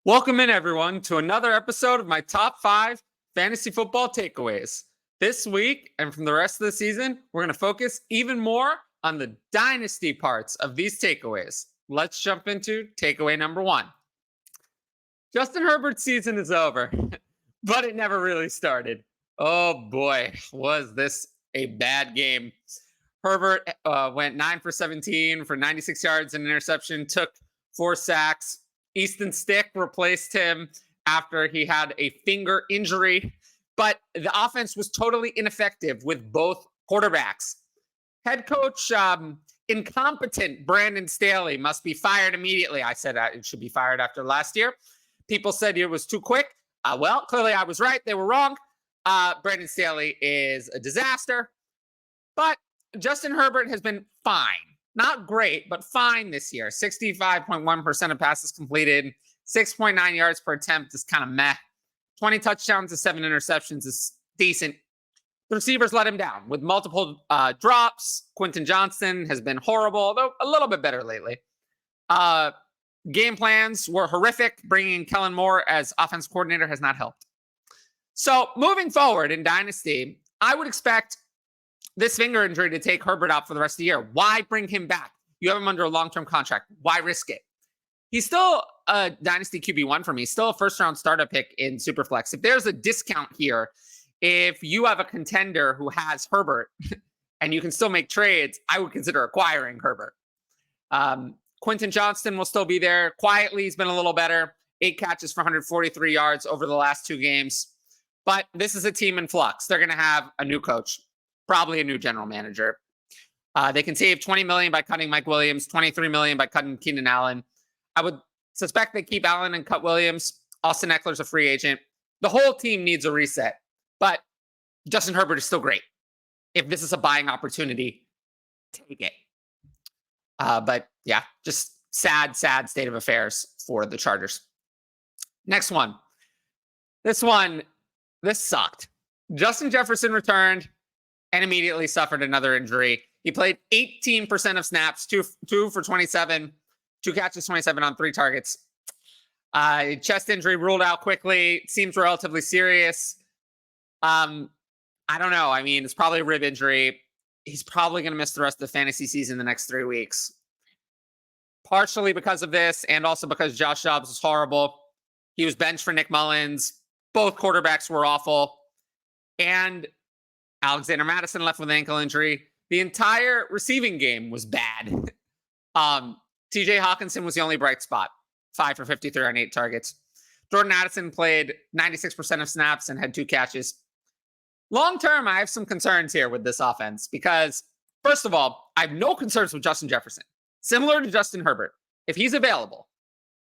Welcome in, everyone, to another episode of my top 5 fantasy football takeaways. This week, and from the rest of the season, we're going to focus even more on the dynasty parts of these takeaways. Let's jump into takeaway number 1. Justin Herbert's season is over, but it never really started. Oh boy, was this a bad game. Herbert went 9 for 17 for 96 yards and interception, took 4 sacks. Easton Stick replaced him after he had a finger injury, but the offense was totally ineffective with both quarterbacks. Head coach incompetent Brandon Staley must be fired immediately. I said it should be fired after last year. People said it was too quick. Well, clearly I was right. They were wrong. Brandon Staley is a disaster, but Justin Herbert has been fine. Not great, but fine this year. 65.1% of passes completed, 6.9 yards per attempt is kind of meh. 20 touchdowns to 7 interceptions is decent. The receivers let him down with multiple drops. Quentin Johnston has been horrible, although a little bit better lately. Game plans were horrific. Bringing Kellen Moore as offense coordinator has not helped. So moving forward in Dynasty, I would expect this finger injury to take Herbert out for the rest of the year. Why bring him back? You have him under a long-term contract. Why risk it? He's still a Dynasty QB1 for me. Still a first-round startup pick in Superflex. If there's a discount here, if you have a contender who has Herbert and you can still make trades, I would consider acquiring Herbert. Quentin Johnston will still be there. Quietly, he's been a little better. 8 catches for 143 yards over the last 2 games. But this is a team in flux. They're going to have a new coach. Probably a new general manager. They can save $20 million by cutting Mike Williams, $23 million by cutting Keenan Allen. I would suspect they keep Allen and cut Williams. Austin Eckler's a free agent. The whole team needs a reset, but Justin Herbert is still great. If this is a buying opportunity, take it. But yeah, just sad state of affairs for the Chargers. Next one. This sucked. Justin Jefferson returned and immediately suffered another injury. He played 18% of snaps, 2 for 27, 2 catches, 27 on 3 targets. Chest injury ruled out quickly. Seems relatively serious. I don't know. I mean, it's probably a rib injury. He's probably going to miss the rest of the fantasy season the next 3 weeks. Partially because of this, and also because Josh Dobbs was horrible. He was benched for Nick Mullins. Both quarterbacks were awful. And Alexander Mattison left with an ankle injury. The entire receiving game was bad. TJ Hawkinson was the only bright spot. 5 for 53 on 8 targets. Jordan Addison played 96% of snaps and had 2 catches. Long term, I have some concerns here with this offense because, first of all, I have no concerns with Justin Jefferson. Similar to Justin Herbert. If he's available,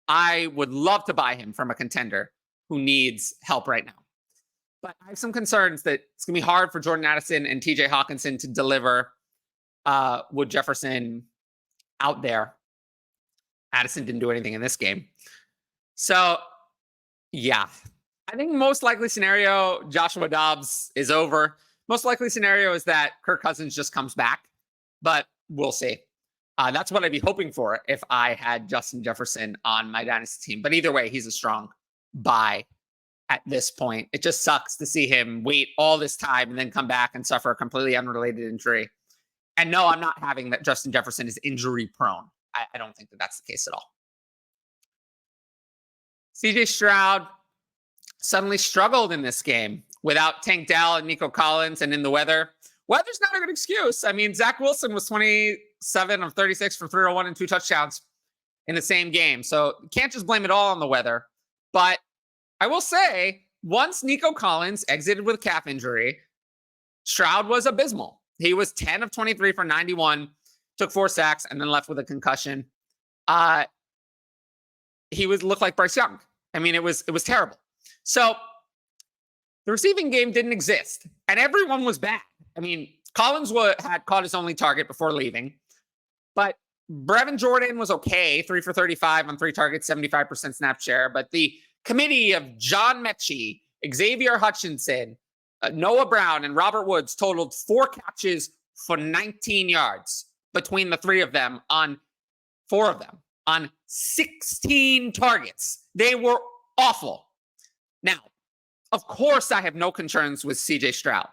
I would love to buy him from a contender who needs help right now. But I have some concerns that it's going to be hard for Jordan Addison and TJ Hawkinson to deliver with Jefferson out there. Addison didn't do anything in this game. So, yeah. I think most likely scenario, Joshua Dobbs is over. Most likely scenario is that Kirk Cousins just comes back. But we'll see. That's what I'd be hoping for if I had Justin Jefferson on my Dynasty team. But either way, he's a strong buy. At this point, it just sucks to see him wait all this time and then come back and suffer a completely unrelated injury. And no, I'm not having that Justin Jefferson is injury prone. I don't think that that's the case at all. CJ Stroud suddenly struggled in this game without Tank Dell and Nico Collins and in the weather. Weather's not a good excuse. I mean, Zach Wilson was 27 of 36 for 301 and 2 touchdowns in the same game. So you can't just blame it all on the weather. But I will say, once Nico Collins exited with a calf injury, Stroud was abysmal. He was 10 of 23 for 91, took 4 sacks, and then left with a concussion. He looked like Bryce Young. I mean, it was terrible. So the receiving game didn't exist, and everyone was bad. I mean, Collins had caught his only target before leaving, but Brevin Jordan was okay, 3 for 35 on 3 targets, 75% snap share, but the committee of John Mechie, Xavier Hutchinson, Noah Brown, and Robert Woods totaled 4 catches for 19 yards between the 3 of them on 4 of them. on 16 targets. They were awful. Now, of course, I have no concerns with CJ Stroud,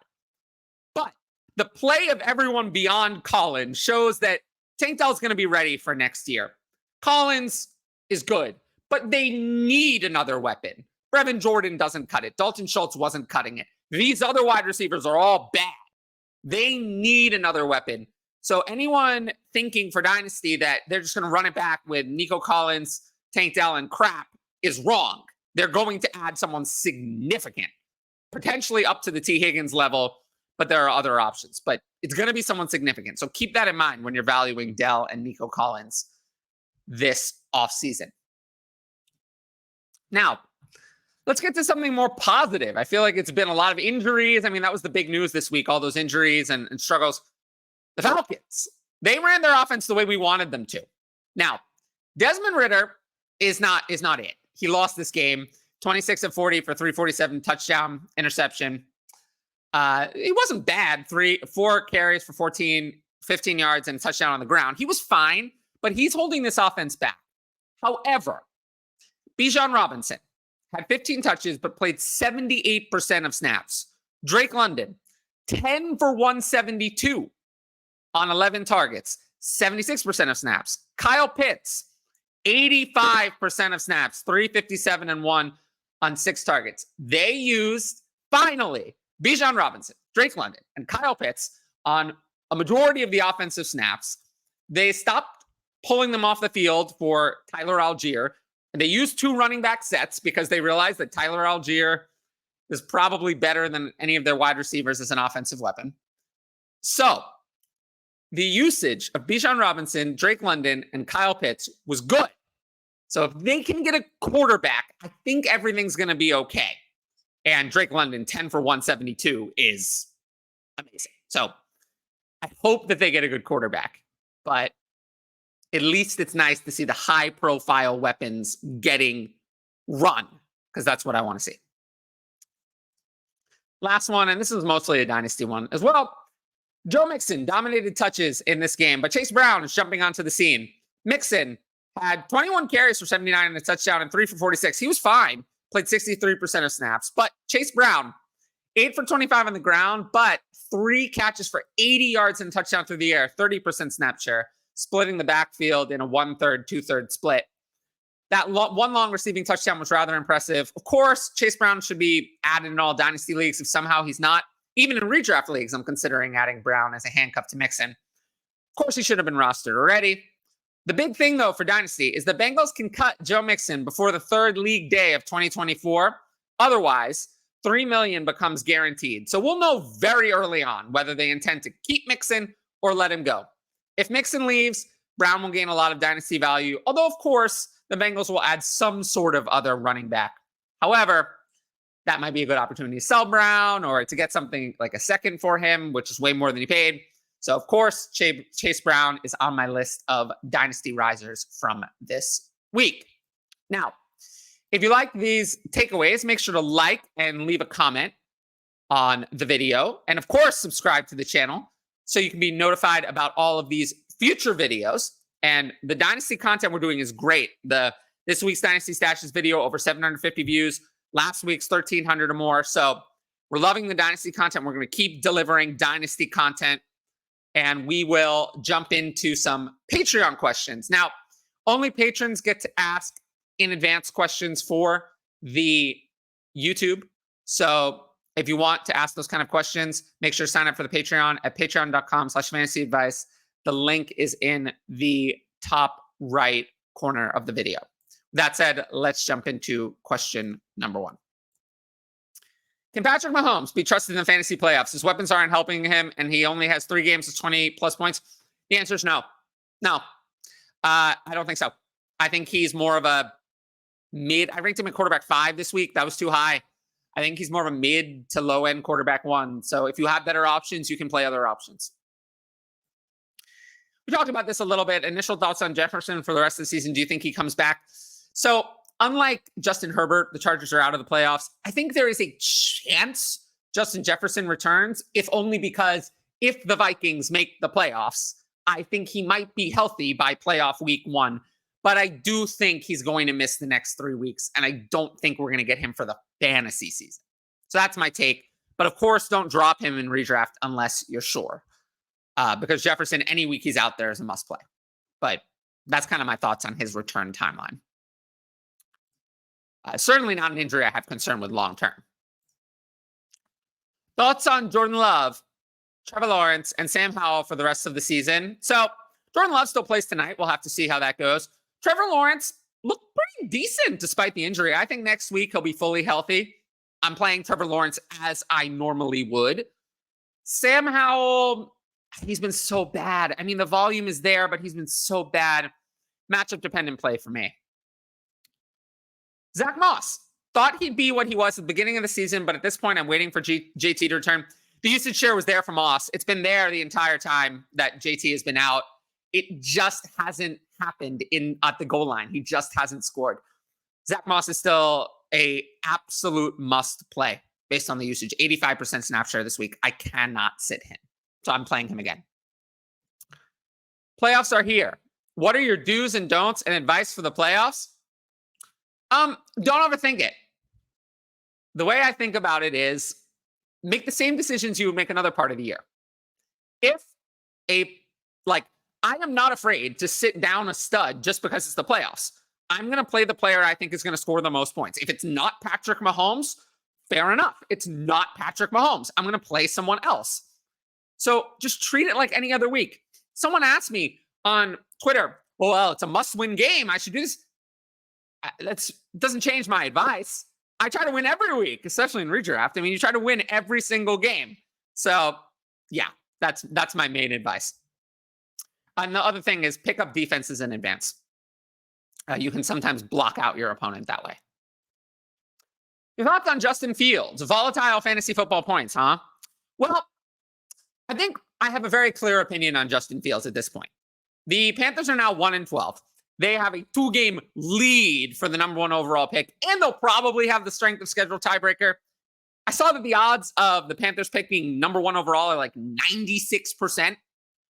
but the play of everyone beyond Collins shows that Tank Dell is going to be ready for next year. Collins is good, but they need another weapon. Brevin Jordan doesn't cut it. Dalton Schultz wasn't cutting it. These other wide receivers are all bad. They need another weapon. So anyone thinking for Dynasty that they're just going to run it back with Nico Collins, Tank Dell, and crap is wrong. They're going to add someone significant, potentially up to the T. Higgins level, but there are other options. But it's going to be someone significant. So keep that in mind when you're valuing Dell and Nico Collins this offseason. Now, let's get to something more positive. I feel like it's been a lot of injuries. I mean, that was the big news this week, all those injuries and struggles. The Falcons, they ran their offense the way we wanted them to. Now, Desmond Ridder is not it. He lost this game, 26 of 40 for 347, touchdown, interception. He wasn't bad. 4 carries for 15 yards and a touchdown on the ground. He was fine, but he's holding this offense back. However, Bijan Robinson had 15 touches, but played 78% of snaps. Drake London, 10 for 172 on 11 targets, 76% of snaps. Kyle Pitts, 85% of snaps, 357 and 1 on 6 targets. They used, finally, Bijan Robinson, Drake London, and Kyle Pitts on a majority of the offensive snaps. They stopped pulling them off the field for Tyler Algier. And they used 2 running back sets because they realized that Tyler Algier is probably better than any of their wide receivers as an offensive weapon. So the usage of Bijan Robinson, Drake London, and Kyle Pitts was good. So if they can get a quarterback, I think everything's going to be okay. And Drake London, 10 for 172 is amazing. So I hope that they get a good quarterback, but at least it's nice to see the high-profile weapons getting run, because that's what I want to see. Last one, and this is mostly a Dynasty one as well. Joe Mixon dominated touches in this game, but Chase Brown is jumping onto the scene. Mixon had 21 carries for 79 and a touchdown and 3 for 46. He was fine, played 63% of snaps. But Chase Brown, 8 for 25 on the ground, but 3 catches for 80 yards and a touchdown through the air, 30% snap share, splitting the backfield in a 1/3, 2/3 split. That one long receiving touchdown was rather impressive. Of course, Chase Brown should be added in all Dynasty leagues. If somehow he's not, even in redraft leagues, I'm considering adding Brown as a handcuff to Mixon. Of course, he should have been rostered already. The big thing, though, for Dynasty is the Bengals can cut Joe Mixon before the 3rd league day of 2024. Otherwise, $3 million becomes guaranteed. So we'll know very early on whether they intend to keep Mixon or let him go. If Mixon leaves, Brown will gain a lot of Dynasty value, although, of course, the Bengals will add some sort of other running back. However, that might be a good opportunity to sell Brown or to get something like a second for him, which is way more than he paid. So, of course, Chase Brown is on my list of Dynasty risers from this week. Now, if you like these takeaways, make sure to like and leave a comment on the video. And, of course, subscribe to the channel so you can be notified about all of these future videos. And the Dynasty content we're doing is great. This week's Dynasty Stashes video, over 750 views. Last week's 1,300 or more. So we're loving the Dynasty content. We're going to keep delivering Dynasty content. And we will jump into some Patreon questions. Now, only patrons get to ask in advance questions for the YouTube. So if you want to ask those kind of questions, make sure to sign up for the Patreon at patreon.com/fantasyadvice. The link is in the top right corner of the video. That said, let's jump into question number 1. Can Patrick Mahomes be trusted in the fantasy playoffs? His weapons aren't helping him, and he only has 3 games with 20-plus points. The answer is no. No. I don't think so. I think he's more of a mid. I ranked him at quarterback 5 this week. That was too high. I think he's more of a mid to low-end quarterback 1. So if you have better options, you can play other options. We talked about this a little bit. Initial thoughts on Jefferson for the rest of the season. Do you think he comes back? So unlike Justin Herbert, the Chargers are out of the playoffs. I think there is a chance Justin Jefferson returns, if only because if the Vikings make the playoffs, I think he might be healthy by playoff week 1. but I do think he's going to miss the next 3 weeks, and I don't think we're going to get him for the fantasy season. So that's my take. But of course, don't drop him in redraft unless you're sure, because Jefferson, any week he's out there is a must play. But that's kind of my thoughts on his return timeline. Certainly not an injury I have concern with long term. Thoughts on Jordan Love, Trevor Lawrence, and Sam Howell for the rest of the season. So Jordan Love still plays tonight. We'll have to see how that goes. Trevor Lawrence looked pretty decent despite the injury. I think next week he'll be fully healthy. I'm playing Trevor Lawrence as I normally would. Sam Howell, he's been so bad. I mean, the volume is there, but he's been so bad. Matchup dependent play for me. Zach Moss, thought he'd be what he was at the beginning of the season, but at this point, I'm waiting for JT to return. The usage share was there for Moss. It's been there the entire time that JT has been out. It just hasn't happened at the goal line. He just hasn't scored. Zach Moss is still a absolute must play based on the usage. 85% snap share this week. I cannot sit him. So I'm playing him again. Playoffs are here. What are your do's and don'ts and advice for the playoffs? Don't overthink it. The way I think about it is make the same decisions you would make another part of the year. I am not afraid to sit down a stud just because it's the playoffs. I'm going to play the player I think is going to score the most points. If it's not Patrick Mahomes, fair enough. It's not Patrick Mahomes. I'm going to play someone else. So just treat it like any other week. Someone asked me on Twitter, well, it's a must-win game. I should do this. That doesn't change my advice. I try to win every week, especially in redraft. I mean, you try to win every single game. So yeah, that's my main advice. And the other thing is pick up defenses in advance. You can sometimes block out your opponent that way. Your thoughts on Justin Fields? Volatile fantasy football points, huh? Well, I think I have a very clear opinion on Justin Fields at this point. The Panthers are now 1-12. They have a 2-game lead for the #1 overall pick, and they'll probably have the strength of schedule tiebreaker. I saw that the odds of the Panthers pick being #1 overall are like 96%.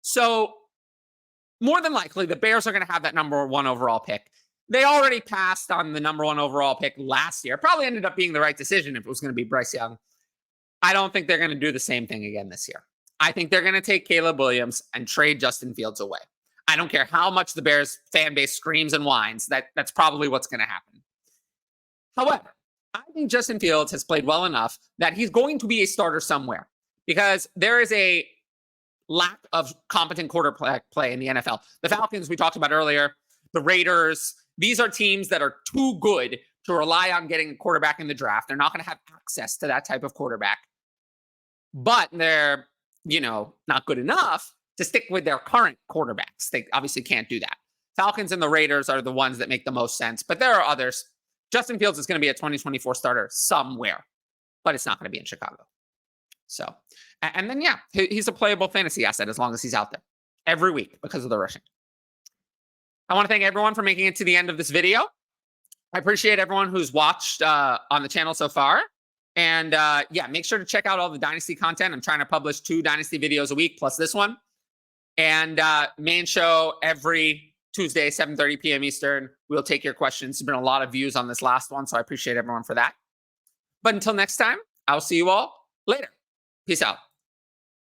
So more than likely, the Bears are going to have that #1 overall pick. They already passed on the #1 overall pick last year. Probably ended up being the right decision if it was going to be Bryce Young. I don't think they're going to do the same thing again this year. I think they're going to take Caleb Williams and trade Justin Fields away. I don't care how much the Bears fan base screams and whines. That's probably what's going to happen. However, I think Justin Fields has played well enough that he's going to be a starter somewhere because there is a lack of competent quarterback play in the NFL. The Falcons, we talked about earlier, the Raiders, these are teams that are too good to rely on getting a quarterback in the draft. They're not going to have access to that type of quarterback. But they're, not good enough to stick with their current quarterbacks. They obviously can't do that. Falcons and the Raiders are the ones that make the most sense, but there are others. Justin Fields is going to be a 2024 starter somewhere, but it's not going to be in Chicago. So, and then, yeah, he's a playable fantasy asset as long as he's out there every week because of the rushing. I want to thank everyone for making it to the end of this video. I appreciate everyone who's watched on the channel so far. And yeah, make sure to check out all the Dynasty content. I'm trying to publish 2 Dynasty videos a week plus this one. And main show every Tuesday, 7:30 p.m. Eastern. We'll take your questions. There's been a lot of views on this last one, so I appreciate everyone for that. But until next time, I'll see you all later. Peace out.